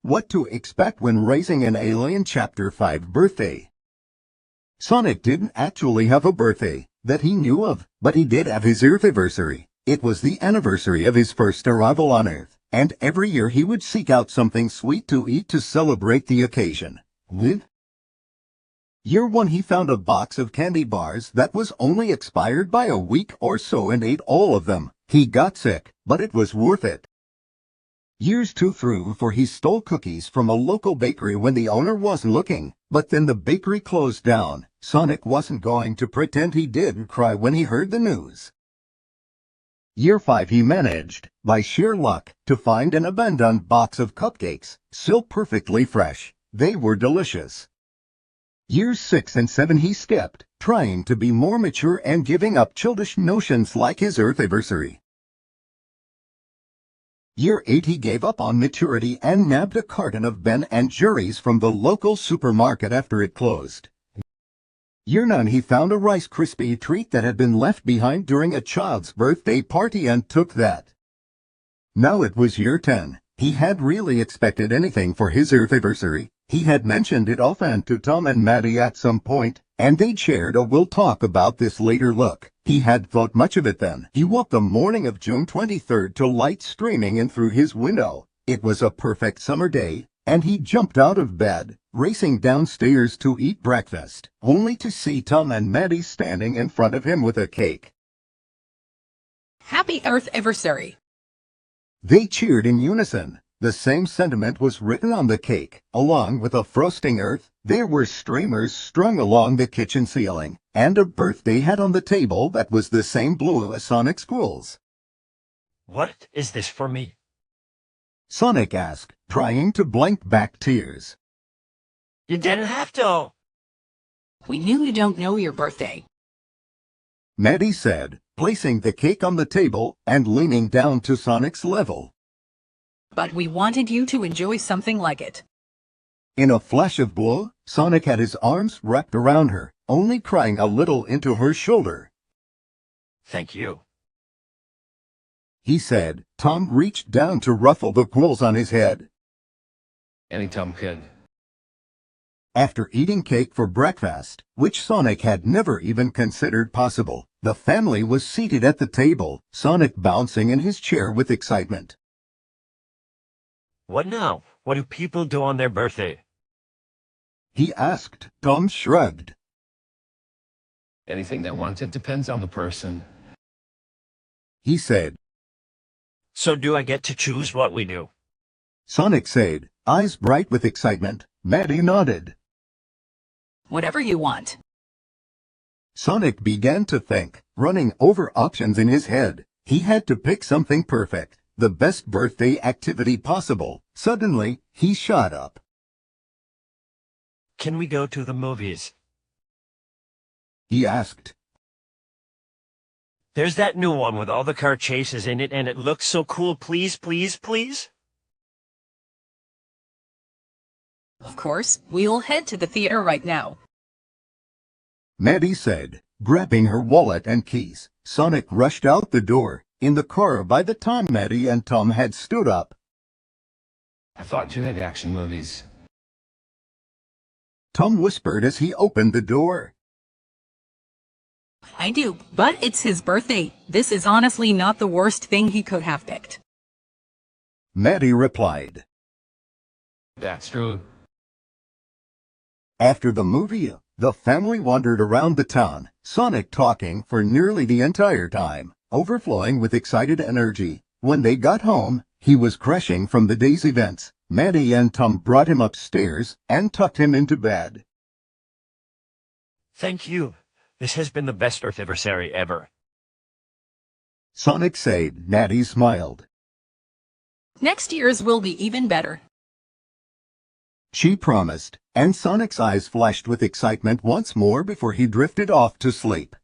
What to expect when raising an alien Chapter 5 birthday. Sonic didn't actually have a birthday that he knew of, but he did have his Earthiversary. It was the anniversary of his first arrival on Earth, and every year he would seek out something sweet to eat to celebrate the occasion. With Year 1 he found a box of candy bars that was only expired by a week or so and ate all of them. He got sick, but it was worth it. Years 2 through 4 he stole cookies from a local bakery when the owner wasn't looking, but then the bakery closed down. Sonic wasn't going to pretend he didn't cry when he heard the news. Year 5 he managed, by sheer luck, to find an abandoned box of cupcakes, still perfectly fresh. They were delicious. Years 6 and 7 he skipped, trying to be more mature and giving up childish notions like his Earthiversary. Year 8 he gave up on maturity and nabbed a carton of Ben & Jerry's from the local supermarket after it closed. Year 9 he found a Rice Krispie treat that had been left behind during a child's birthday party and took that. Now it was Year 10. He had really expected anything for his Earthiversary. He had mentioned it offhand to Tom and Maddie at some point, and they'd shared a "we'll talk about this later" look. He had thought much of it then. He woke the morning of June 23rd to light streaming in through his window. It was a perfect summer day, and he jumped out of bed, racing downstairs to eat breakfast, only to see Tom and Maddie standing in front of him with a cake. Happy Earthiversary! They cheered in unison. The same sentiment was written on the cake. Along with a frosting Earth, there were streamers strung along the kitchen ceiling, and a birthday hat on the table that was the same blue as Sonic's quills. What is this for me? Sonic asked, trying to blink back tears. You didn't have to. We knew you don't know your birthday. Maddie said, placing the cake on the table and leaning down to Sonic's level. But we wanted you to enjoy something like it. In a flash of blue, Sonic had his arms wrapped around her, only crying a little into her shoulder. Thank you, he said. Tom reached down to ruffle the quills on his head. Anytime, kid. After eating cake for breakfast, which Sonic had never even considered possible, the family was seated at the table, Sonic bouncing in his chair with excitement. What now? What do people do on their birthday? he asked. Tom shrugged. Anything that wants it depends on the person. He said. So do I get to choose what we do? Sonic said, eyes bright with excitement. Maddie nodded. Whatever you want. Sonic began to think, running over options in his head. He had to pick something perfect, the best birthday activity possible. Suddenly, he shot up. Can we go to the movies? he asked. There's that new one with all the car chases in it, and it looks so cool. Please, please, please? Of course, we'll head to the theater right now. Maddie said, grabbing her wallet and keys. Sonic rushed out the door, in the car by the time Maddie and Tom had stood up. I thought you had action movies. Tom whispered as he opened the door. I do, but it's his birthday. This is honestly not the worst thing he could have picked. Maddie replied. That's true. After the movie, the family wandered around the town, Sonic talking for nearly the entire time, overflowing with excited energy. When they got home, he was crashing from the day's events. Maddie and Tom brought him upstairs and tucked him into bed. Thank you. This has been the best Earthiversary ever. Sonic said. Maddie smiled. Next year's will be even better. She promised, and Sonic's eyes flashed with excitement once more before he drifted off to sleep.